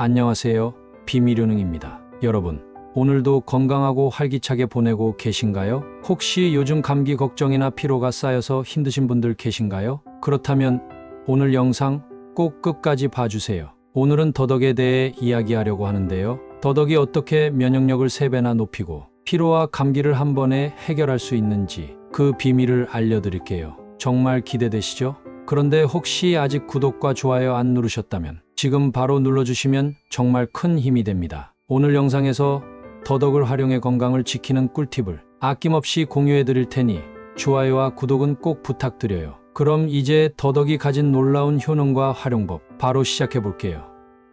안녕하세요. 비밀요능입니다. 여러분, 오늘도 건강하고 활기차게 보내고 계신가요? 혹시 요즘 감기 걱정이나 피로가 쌓여서 힘드신 분들 계신가요? 그렇다면 오늘 영상 꼭 끝까지 봐주세요. 오늘은 더덕에 대해 이야기하려고 하는데요. 더덕이 어떻게 면역력을 3배나 높이고 피로와 감기를 한 번에 해결할 수 있는지 그 비밀을 알려드릴게요. 정말 기대되시죠? 그런데 혹시 아직 구독과 좋아요 안 누르셨다면 지금 바로 눌러주시면 정말 큰 힘이 됩니다. 오늘 영상에서 더덕을 활용해 건강을 지키는 꿀팁을 아낌없이 공유해 드릴 테니 좋아요와 구독은 꼭 부탁드려요. 그럼 이제 더덕이 가진 놀라운 효능과 활용법 바로 시작해 볼게요.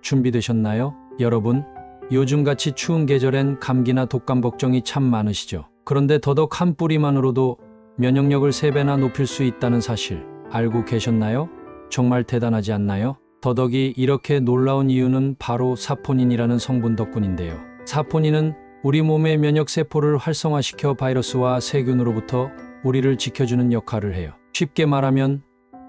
준비되셨나요? 여러분, 요즘같이 추운 계절엔 감기나 독감 걱정이 참 많으시죠? 그런데 더덕 한 뿌리만으로도 면역력을 3배나 높일 수 있다는 사실 알고 계셨나요? 정말 대단하지 않나요? 더덕이 이렇게 놀라운 이유는 바로 사포닌이라는 성분 덕분인데요. 사포닌은 우리 몸의 면역세포를 활성화시켜 바이러스와 세균으로부터 우리를 지켜주는 역할을 해요. 쉽게 말하면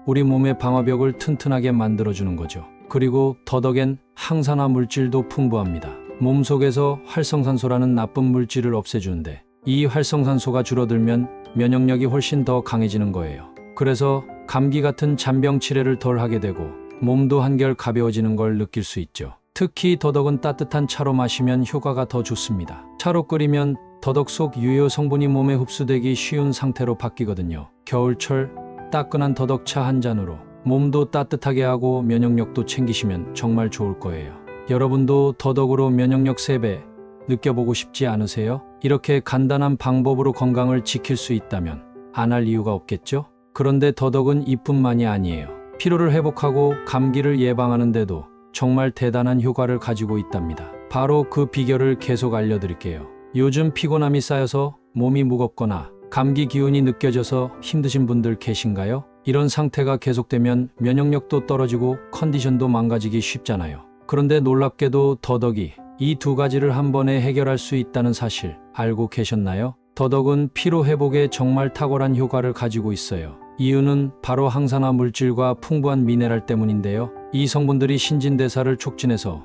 우리 몸의 방어벽을 튼튼하게 만들어주는 거죠. 그리고 더덕엔 항산화 물질도 풍부합니다. 몸속에서 활성산소라는 나쁜 물질을 없애주는데 이 활성산소가 줄어들면 면역력이 훨씬 더 강해지는 거예요. 그래서 감기 같은 잔병 치레를 덜 하게 되고 몸도 한결 가벼워지는 걸 느낄 수 있죠. 특히 더덕은 따뜻한 차로 마시면 효과가 더 좋습니다. 차로 끓이면 더덕 속 유효 성분이 몸에 흡수되기 쉬운 상태로 바뀌거든요. 겨울철 따끈한 더덕차 한 잔으로 몸도 따뜻하게 하고 면역력도 챙기시면 정말 좋을 거예요. 여러분도 더덕으로 면역력 3배 느껴보고 싶지 않으세요? 이렇게 간단한 방법으로 건강을 지킬 수 있다면 안 할 이유가 없겠죠? 그런데 더덕은 이뿐만이 아니에요. 피로를 회복하고 감기를 예방하는 데도 정말 대단한 효과를 가지고 있답니다. 바로 그 비결을 계속 알려드릴게요. 요즘 피곤함이 쌓여서 몸이 무겁거나 감기 기운이 느껴져서 힘드신 분들 계신가요? 이런 상태가 계속되면 면역력도 떨어지고 컨디션도 망가지기 쉽잖아요. 그런데 놀랍게도 더덕이 이 두 가지를 한 번에 해결할 수 있다는 사실 알고 계셨나요? 더덕은 피로 회복에 정말 탁월한 효과를 가지고 있어요. 이유는 바로 항산화 물질과 풍부한 미네랄 때문인데요. 이 성분들이 신진대사를 촉진해서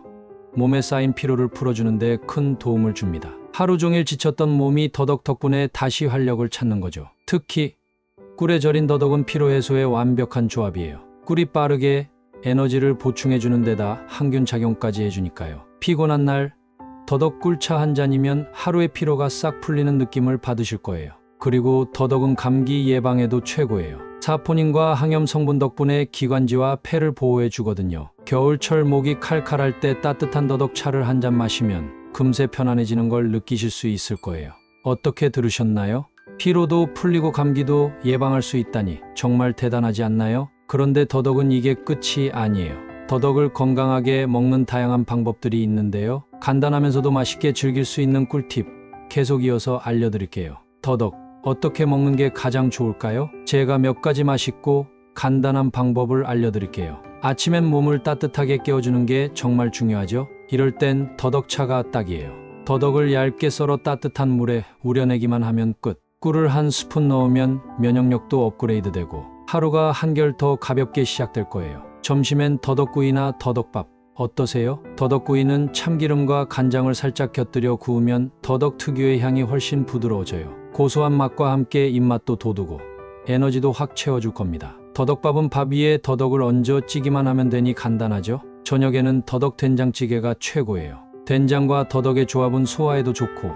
몸에 쌓인 피로를 풀어주는 데 큰 도움을 줍니다. 하루 종일 지쳤던 몸이 더덕 덕분에 다시 활력을 찾는 거죠. 특히 꿀에 절인 더덕은 피로 해소에 완벽한 조합이에요. 꿀이 빠르게 에너지를 보충해주는 데다 항균 작용까지 해주니까요. 피곤한 날 더덕 꿀차 한 잔이면 하루의 피로가 싹 풀리는 느낌을 받으실 거예요. 그리고 더덕은 감기 예방에도 최고예요. 사포닌과 항염 성분 덕분에 기관지와 폐를 보호해 주거든요. 겨울철 목이 칼칼할 때 따뜻한 더덕차를 한 잔 마시면 금세 편안해지는 걸 느끼실 수 있을 거예요. 어떻게 들으셨나요? 피로도 풀리고 감기도 예방할 수 있다니 정말 대단하지 않나요? 그런데 더덕은 이게 끝이 아니에요. 더덕을 건강하게 먹는 다양한 방법들이 있는데요. 간단하면서도 맛있게 즐길 수 있는 꿀팁 계속 이어서 알려드릴게요. 더덕 어떻게 먹는 게 가장 좋을까요? 제가 몇 가지 맛있고 간단한 방법을 알려드릴게요. 아침엔 몸을 따뜻하게 깨워주는 게 정말 중요하죠. 이럴 땐 더덕차가 딱이에요. 더덕을 얇게 썰어 따뜻한 물에 우려내기만 하면 끝. 꿀을 한 스푼 넣으면 면역력도 업그레이드 되고 하루가 한결 더 가볍게 시작될 거예요. 점심엔 더덕구이나 더덕밥 어떠세요? 더덕구이는 참기름과 간장을 살짝 곁들여 구우면 더덕 특유의 향이 훨씬 부드러워져요. 고소한 맛과 함께 입맛도 돋우고 에너지도 확 채워줄 겁니다. 더덕밥은 밥 위에 더덕을 얹어 찌기만 하면 되니 간단하죠? 저녁에는 더덕 된장찌개가 최고예요. 된장과 더덕의 조합은 소화에도 좋고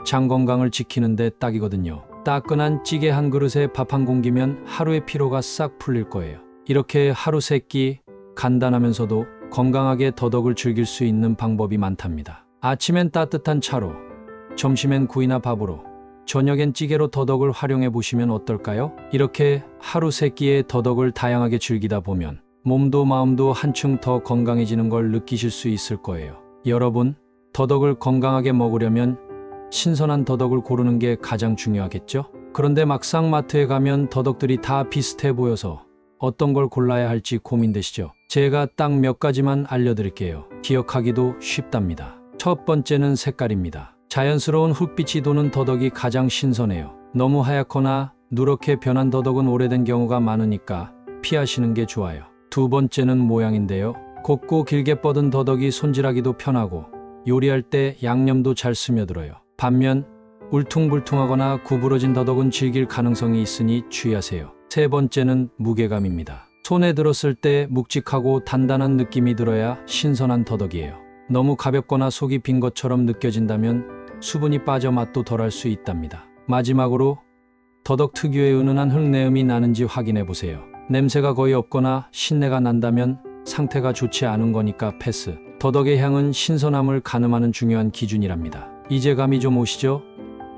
장 건강을 지키는 데 딱이거든요. 따끈한 찌개 한 그릇에 밥 한 공기면 하루의 피로가 싹 풀릴 거예요. 이렇게 하루 3끼 간단하면서도 건강하게 더덕을 즐길 수 있는 방법이 많답니다. 아침엔 따뜻한 차로, 점심엔 구이나 밥으로, 저녁엔 찌개로 더덕을 활용해 보시면 어떨까요? 이렇게 하루 3끼의 더덕을 다양하게 즐기다 보면 몸도 마음도 한층 더 건강해지는 걸 느끼실 수 있을 거예요. 여러분, 더덕을 건강하게 먹으려면 신선한 더덕을 고르는 게 가장 중요하겠죠? 그런데 막상 마트에 가면 더덕들이 다 비슷해 보여서 어떤 걸 골라야 할지 고민되시죠? 제가 딱 몇 가지만 알려드릴게요. 기억하기도 쉽답니다. 첫 번째는 색깔입니다. 자연스러운 흙빛이 도는 더덕이 가장 신선해요. 너무 하얗거나 누렇게 변한 더덕은 오래된 경우가 많으니까 피하시는 게 좋아요. 두 번째는 모양인데요. 곱고 길게 뻗은 더덕이 손질하기도 편하고 요리할 때 양념도 잘 스며들어요. 반면 울퉁불퉁하거나 구부러진 더덕은 질길 가능성이 있으니 주의하세요. 세 번째는 무게감입니다. 손에 들었을 때 묵직하고 단단한 느낌이 들어야 신선한 더덕이에요. 너무 가볍거나 속이 빈 것처럼 느껴진다면 수분이 빠져 맛도 덜할 수 있답니다. 마지막으로 더덕 특유의 은은한 흙내음이 나는지 확인해 보세요. 냄새가 거의 없거나 신내가 난다면 상태가 좋지 않은 거니까 패스. 더덕의 향은 신선함을 가늠하는 중요한 기준이랍니다. 이제 감이 좀 오시죠?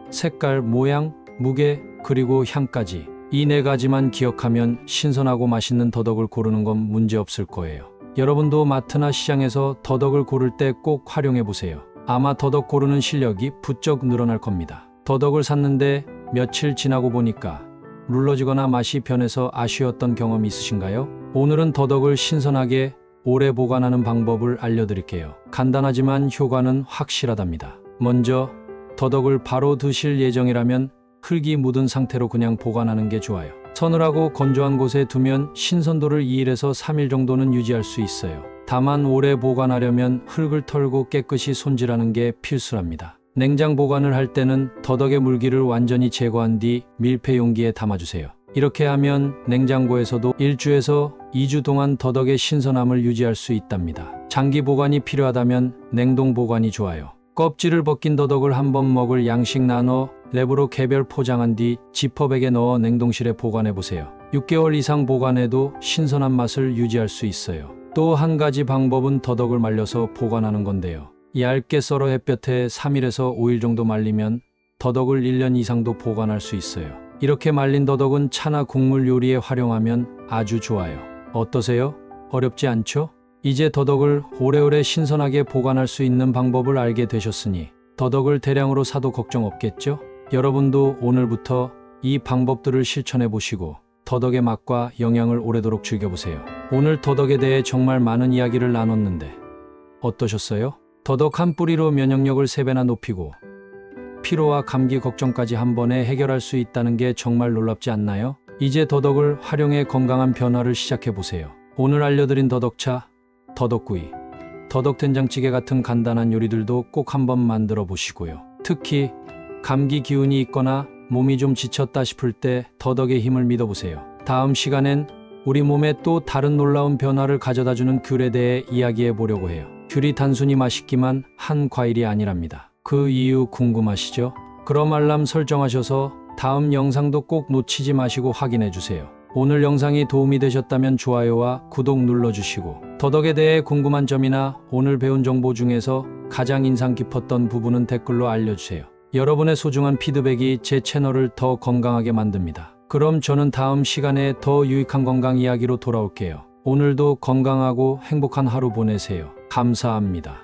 색깔, 모양, 무게, 그리고 향까지. 이 네 가지만 기억하면 신선하고 맛있는 더덕을 고르는 건 문제없을 거예요. 여러분도 마트나 시장에서 더덕을 고를 때 꼭 활용해 보세요. 아마 더덕 고르는 실력이 부쩍 늘어날 겁니다. 더덕을 샀는데 며칠 지나고 보니까 물러지거나 맛이 변해서 아쉬웠던 경험 있으신가요? 오늘은 더덕을 신선하게 오래 보관하는 방법을 알려드릴게요. 간단하지만 효과는 확실하답니다. 먼저 더덕을 바로 드실 예정이라면 흙이 묻은 상태로 그냥 보관하는 게 좋아요. 서늘하고 건조한 곳에 두면 신선도를 2일에서 3일 정도는 유지할 수 있어요. 다만 오래 보관하려면 흙을 털고 깨끗이 손질하는 게 필수랍니다. 냉장 보관을 할 때는 더덕의 물기를 완전히 제거한 뒤 밀폐 용기에 담아주세요. 이렇게 하면 냉장고에서도 1주에서 2주 동안 더덕의 신선함을 유지할 수 있답니다. 장기 보관이 필요하다면 냉동 보관이 좋아요. 껍질을 벗긴 더덕을 한 번 먹을 양씩 나눠 랩으로 개별 포장한 뒤 지퍼백에 넣어 냉동실에 보관해 보세요. 6개월 이상 보관해도 신선한 맛을 유지할 수 있어요. 또 한 가지 방법은 더덕을 말려서 보관하는 건데요. 얇게 썰어 햇볕에 3일에서 5일 정도 말리면 더덕을 1년 이상도 보관할 수 있어요. 이렇게 말린 더덕은 차나 국물 요리에 활용하면 아주 좋아요. 어떠세요? 어렵지 않죠? 이제 더덕을 오래오래 신선하게 보관할 수 있는 방법을 알게 되셨으니 더덕을 대량으로 사도 걱정 없겠죠? 여러분도 오늘부터 이 방법들을 실천해 보시고 더덕의 맛과 영양을 오래도록 즐겨보세요. 오늘 더덕에 대해 정말 많은 이야기를 나눴는데 어떠셨어요? 더덕 한 뿌리로 면역력을 3배나 높이고 피로와 감기 걱정까지 한 번에 해결할 수 있다는 게 정말 놀랍지 않나요? 이제 더덕을 활용해 건강한 변화를 시작해 보세요. 오늘 알려드린 더덕차, 더덕구이, 더덕된장찌개 같은 간단한 요리들도 꼭 한번 만들어 보시고요. 특히 감기 기운이 있거나 몸이 좀 지쳤다 싶을 때 더덕의 힘을 믿어보세요. 다음 시간엔 우리 몸에 또 다른 놀라운 변화를 가져다주는 귤에 대해 이야기해 보려고 해요. 귤이 단순히 맛있기만 한 과일이 아니랍니다. 그 이유 궁금하시죠? 그럼 알람 설정하셔서 다음 영상도 꼭 놓치지 마시고 확인해 주세요. 오늘 영상이 도움이 되셨다면 좋아요와 구독 눌러주시고 더덕에 대해 궁금한 점이나 오늘 배운 정보 중에서 가장 인상 깊었던 부분은 댓글로 알려주세요. 여러분의 소중한 피드백이 제 채널을 더 건강하게 만듭니다. 그럼 저는 다음 시간에 더 유익한 건강 이야기로 돌아올게요. 오늘도 건강하고 행복한 하루 보내세요. 감사합니다.